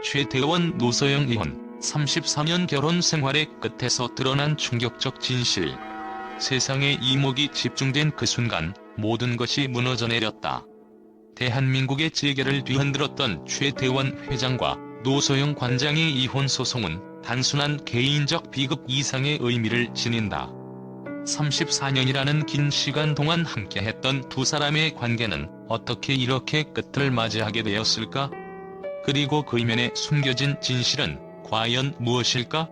최태원 노소영 이혼 34년 결혼 생활의 끝에서 드러난 충격적 진실. 세상의 이목이 집중된 그 순간 모든 것이 무너져 내렸다. 대한민국의 재계를 뒤흔들었던 최태원 회장과 노소영 관장의 이혼 소송은 단순한 개인적 비극 이상의 의미를 지닌다. 34년이라는 긴 시간 동안 함께했던 두 사람의 관계는 어떻게 이렇게 끝을 맞이하게 되었을까? 그리고 그 이면에 숨겨진 진실은 과연 무엇일까?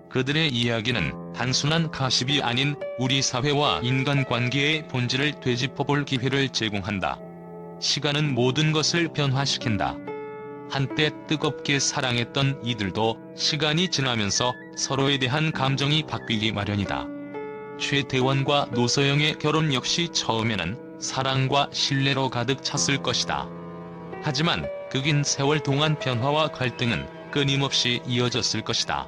그들의 이야기는 단순한 가십이 아닌 우리 사회와 인간관계의 본질을 되짚어볼 기회를 제공한다. 시간은 모든 것을 변화시킨다. 한때 뜨겁게 사랑했던 이들도 시간이 지나면서 서로에 대한 감정이 바뀌기 마련이다. 최태원과 노소영의 결혼 역시 처음에는 사랑과 신뢰로 가득 찼을 것이다. 하지만 그 긴 세월 동안 변화와 갈등은 끊임없이 이어졌을 것이다.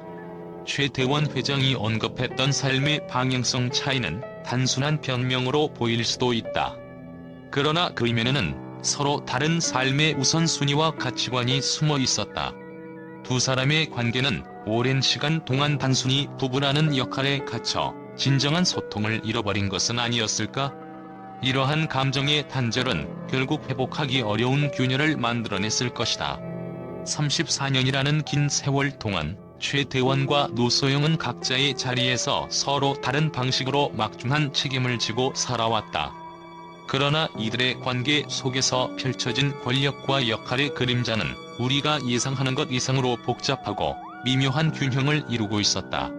최태원 회장이 언급했던 삶의 방향성 차이는 단순한 변명으로 보일 수도 있다. 그러나 그 이면에는 서로 다른 삶의 우선순위와 가치관이 숨어 있었다. 두 사람의 관계는 오랜 시간 동안 단순히 부부라는 역할에 갇혀 진정한 소통을 잃어버린 것은 아니었을까? 이러한 감정의 단절은 결국 회복하기 어려운 균열을 만들어냈을 것이다. 34년이라는 긴 세월 동안 최태원과 노소영은 각자의 자리에서 서로 다른 방식으로 막중한 책임을 지고 살아왔다. 그러나 이들의 관계 속에서 펼쳐진 권력과 역할의 그림자는 우리가 예상하는 것 이상으로 복잡하고 미묘한 균형을 이루고 있었다.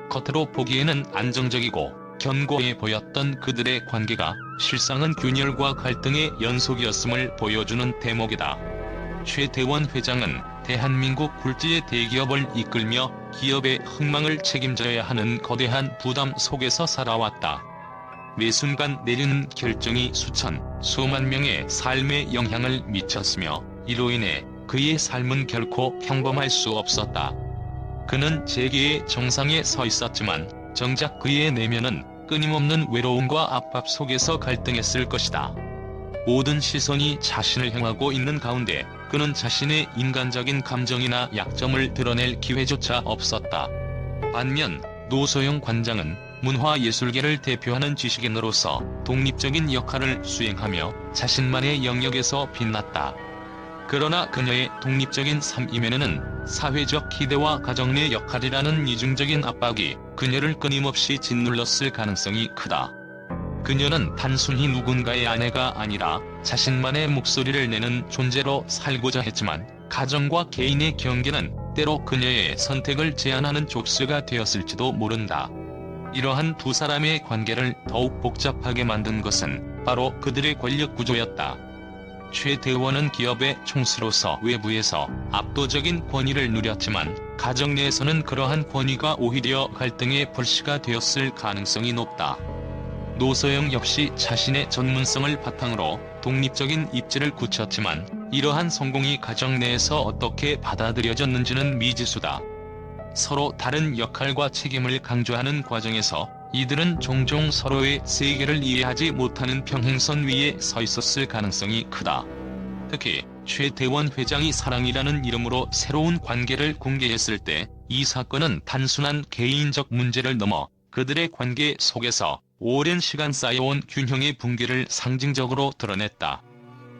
겉으로 보기에는 안정적이고 견고해 보였던 그들의 관계가 실상은 균열과 갈등의 연속이었음을 보여주는 대목이다. 최태원 회장은 대한민국 굴지의 대기업을 이끌며 기업의 흥망을 책임져야 하는 거대한 부담 속에서 살아왔다. 매 순간 내리는 결정이 수만 명의 삶에 영향을 미쳤으며 이로 인해 그의 삶은 결코 평범할 수 없었다. 그는 재계의 정상에 서 있었지만 정작 그의 내면은 끊임없는 외로움과 압박 속에서 갈등했을 것이다. 모든 시선이 자신을 향하고 있는 가운데 그는 자신의 인간적인 감정이나 약점을 드러낼 기회조차 없었다. 반면 노소영 관장은 문화예술계를 대표하는 지식인으로서 독립적인 역할을 수행하며 자신만의 영역에서 빛났다. 그러나 그녀의 독립적인 삶임에는 사회적 기대와 가정 내 역할이라는 이중적인 압박이 그녀를 끊임없이 짓눌렀을 가능성이 크다. 그녀는 단순히 누군가의 아내가 아니라 자신만의 목소리를 내는 존재로 살고자 했지만 가정과 개인의 경계는 때로 그녀의 선택을 제한하는 족쇄가 되었을지도 모른다. 이러한 두 사람의 관계를 더욱 복잡하게 만든 것은 바로 그들의 권력 구조였다. 최태원은 기업의 총수로서 외부에서 압도적인 권위를 누렸지만 가정 내에서는 그러한 권위가 오히려 갈등의 불씨가 되었을 가능성이 높다. 노소영 역시 자신의 전문성을 바탕으로 독립적인 입지를 굳혔지만 이러한 성공이 가정 내에서 어떻게 받아들여졌는지는 미지수다. 서로 다른 역할과 책임을 강조하는 과정에서 이들은 종종 서로의 세계를 이해하지 못하는 평행선 위에 서 있었을 가능성이 크다. 특히 최태원 회장이 사랑이라는 이름으로 새로운 관계를 공개했을 때 이 사건은 단순한 개인적 문제를 넘어 그들의 관계 속에서 오랜 시간 쌓여온 균형의 붕괴를 상징적으로 드러냈다.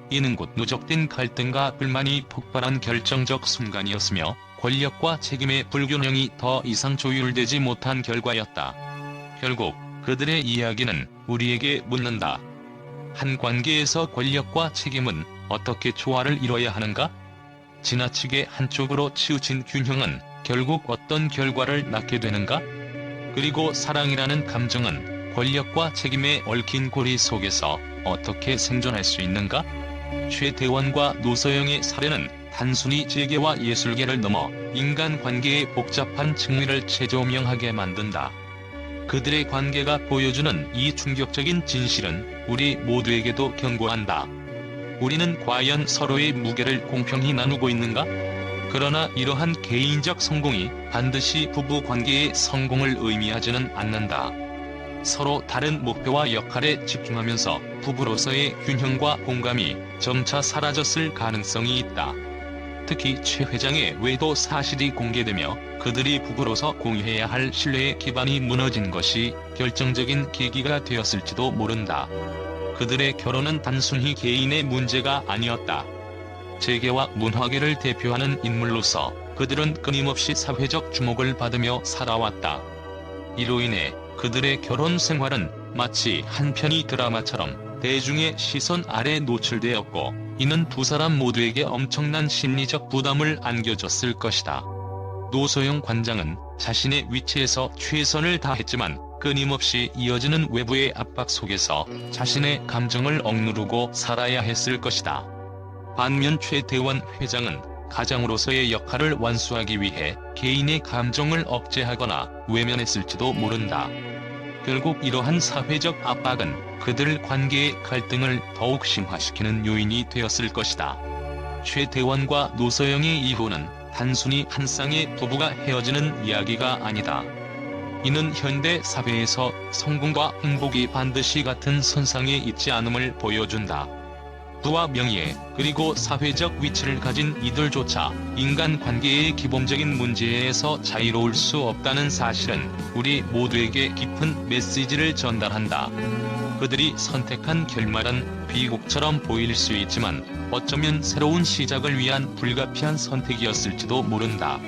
이는 곧 누적된 갈등과 불만이 폭발한 결정적 순간이었으며 권력과 책임의 불균형이 더 이상 조율되지 못한 결과였다. 결국 그들의 이야기는 우리에게 묻는다. 한 관계에서 권력과 책임은 어떻게 조화를 이뤄야 하는가? 지나치게 한쪽으로 치우친 균형은 결국 어떤 결과를 낳게 되는가? 그리고 사랑이라는 감정은 권력과 책임에 얽힌 고리 속에서 어떻게 생존할 수 있는가? 최태원과 노소영의 사례는 단순히 재계와 예술계를 넘어 인간관계의 복잡한 측면을 재조명하게 만든다. 그들의 관계가 보여주는 이 충격적인 진실은 우리 모두에게도 경고한다. 우리는 과연 서로의 무게를 공평히 나누고 있는가? 그러나 이러한 개인적 성공이 반드시 부부 관계의 성공을 의미하지는 않는다. 서로 다른 목표와 역할에 집중하면서 부부로서의 균형과 공감이 점차 사라졌을 가능성이 있다. 특히 최 회장의 외도 사실이 공개되며 그들이 부부로서 공유해야 할 신뢰의 기반이 무너진 것이 결정적인 계기가 되었을지도 모른다. 그들의 결혼은 단순히 개인의 문제가 아니었다. 재계와 문화계를 대표하는 인물로서 그들은 끊임없이 사회적 주목을 받으며 살아왔다. 이로 인해 그들의 결혼 생활은 마치 한 편의 드라마처럼 대중의 시선 아래 노출되었고, 이는 두 사람 모두에게 엄청난 심리적 부담을 안겨줬을 것이다. 노소영 관장은 자신의 위치에서 최선을 다했지만 끊임없이 이어지는 외부의 압박 속에서 자신의 감정을 억누르고 살아야 했을 것이다. 반면 최태원 회장은 가장으로서의 역할을 완수하기 위해 개인의 감정을 억제하거나 외면했을지도 모른다. 결국 이러한 사회적 압박은 그들 관계의 갈등을 더욱 심화시키는 요인이 되었을 것이다. 최태원과 노소영의 이혼은 단순히 한 쌍의 부부가 헤어지는 이야기가 아니다. 이는 현대 사회에서 성공과 행복이 반드시 같은 선상에 있지 않음을 보여준다. 부와 명예, 그리고 사회적 위치를 가진 이들조차 인간관계의 기본적인 문제에서 자유로울 수 없다는 사실은 우리 모두에게 깊은 메시지를 전달한다. 그들이 선택한 결말은 비극처럼 보일 수 있지만 어쩌면 새로운 시작을 위한 불가피한 선택이었을지도 모른다.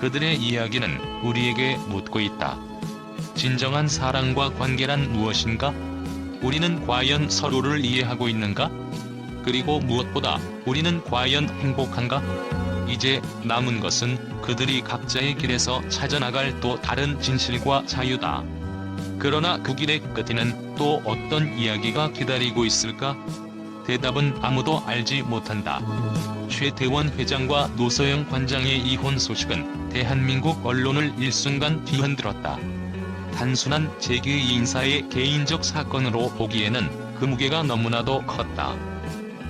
그들의 이야기는 우리에게 묻고 있다. 진정한 사랑과 관계란 무엇인가? 우리는 과연 서로를 이해하고 있는가? 그리고 무엇보다 우리는 과연 행복한가? 이제 남은 것은 그들이 각자의 길에서 찾아나갈 또 다른 진실과 자유다. 그러나 그 길의 끝에는 또 어떤 이야기가 기다리고 있을까? 대답은 아무도 알지 못한다. 최태원 회장과 노소영 관장의 이혼 소식은 대한민국 언론을 일순간 뒤흔들었다. 단순한 재계 인사의 개인적 사건으로 보기에는 그 무게가 너무나도 컸다.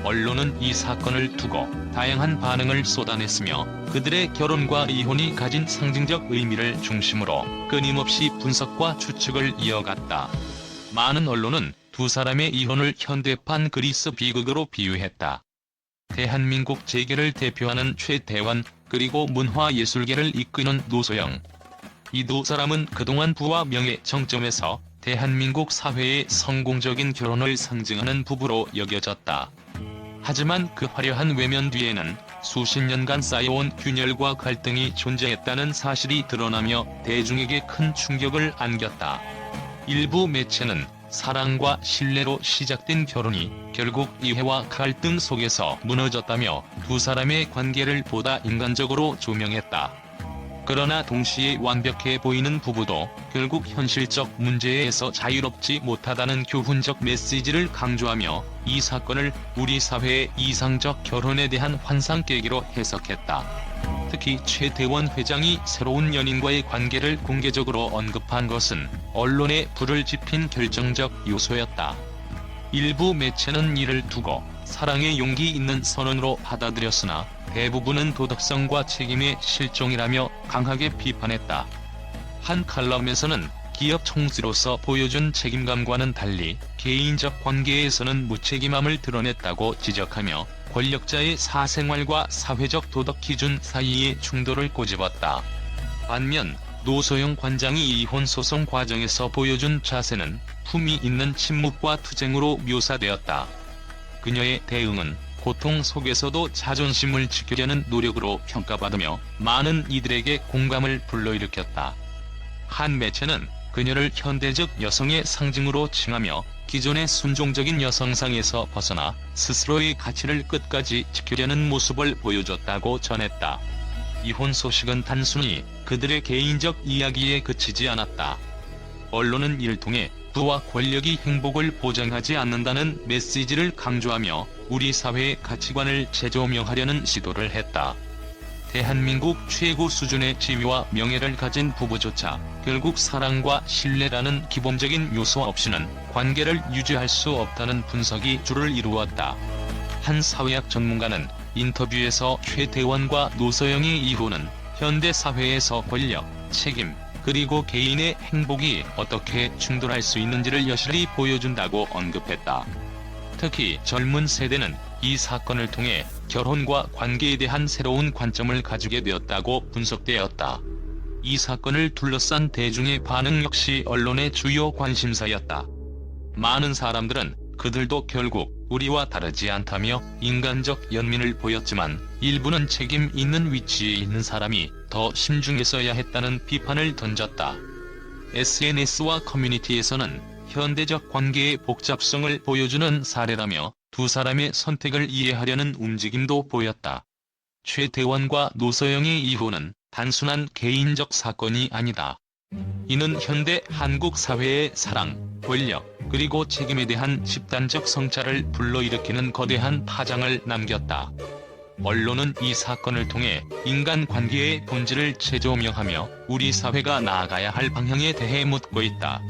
언론은 이 사건을 두고 다양한 반응을 쏟아냈으며 그들의 결혼과 이혼이 가진 상징적 의미를 중심으로 끊임없이 분석과 추측을 이어갔다. 많은 언론은 두 사람의 이혼을 현대판 그리스 비극으로 비유했다. 대한민국 재계를 대표하는 최태원, 그리고 문화예술계를 이끄는 노소영. 이 두 사람은 그동안 부와 명예 정점에서 대한민국 사회의 성공적인 결혼을 상징하는 부부로 여겨졌다. 하지만 그 화려한 외면 뒤에는 수십 년간 쌓여온 균열과 갈등이 존재했다는 사실이 드러나며 대중에게 큰 충격을 안겼다. 일부 매체는 사랑과 신뢰로 시작된 결혼이 결국 이해와 갈등 속에서 무너졌다며 두 사람의 관계를 보다 인간적으로 조명했다. 그러나 동시에 완벽해 보이는 부부도 결국 현실적 문제에서 자유롭지 못하다는 교훈적 메시지를 강조하며 이 사건을 우리 사회의 이상적 결혼에 대한 환상 깨기로 해석했다. 특히 최태원 회장이 새로운 연인과의 관계를 공개적으로 언급한 것은 언론에 불을 지핀 결정적 요소였다. 일부 매체는 이를 두고 사랑의 용기 있는 선언으로 받아들였으나 대부분은 도덕성과 책임의 실종이라며 강하게 비판했다. 한 칼럼에서는 기업 총수로서 보여준 책임감과는 달리 개인적 관계에서는 무책임함을 드러냈다고 지적하며 권력자의 사생활과 사회적 도덕 기준 사이의 충돌을 꼬집었다. 반면 노소영 관장이 이혼 소송 과정에서 보여준 자세는 품위 있는 침묵과 투쟁으로 묘사되었다. 그녀의 대응은 고통 속에서도 자존심을 지키려는 노력으로 평가받으며 많은 이들에게 공감을 불러일으켰다. 한 매체는 그녀를 현대적 여성의 상징으로 칭하며 기존의 순종적인 여성상에서 벗어나 스스로의 가치를 끝까지 지키려는 모습을 보여줬다고 전했다. 이혼 소식은 단순히 그들의 개인적 이야기에 그치지 않았다. 언론은 이를 통해 부와 권력이 행복을 보장하지 않는다는 메시지를 강조하며 우리 사회의 가치관을 재조명하려는 시도를 했다. 대한민국 최고 수준의 지위와 명예를 가진 부부조차 결국 사랑과 신뢰라는 기본적인 요소 없이는 관계를 유지할 수 없다는 분석이 주를 이루었다. 한 사회학 전문가는 인터뷰에서 최태원과 노소영의 이혼은 현대 사회에서 권력, 책임, 그리고 개인의 행복이 어떻게 충돌할 수 있는지를 여실히 보여준다고 언급했다. 특히 젊은 세대는 이 사건을 통해 결혼과 관계에 대한 새로운 관점을 가지게 되었다고 분석되었다. 이 사건을 둘러싼 대중의 반응 역시 언론의 주요 관심사였다. 많은 사람들은 그들도 결국 우리와 다르지 않다며 인간적 연민을 보였지만, 일부는 책임 있는 위치에 있는 사람이 더 신중했어야 했다는 비판을 던졌다. SNS와 커뮤니티에서는 현대적 관계의 복잡성을 보여주는 사례라며 두 사람의 선택을 이해하려는 움직임도 보였다. 최태원과 노서영의 이혼은 단순한 개인적 사건이 아니다. 이는 현대 한국 사회의 사랑, 권력, 그리고 책임에 대한 집단적 성찰을 불러일으키는 거대한 파장을 남겼다. 언론은 이 사건을 통해 인간관계의 본질을 재조명하며 우리 사회가 나아가야 할 방향에 대해 묻고 있다.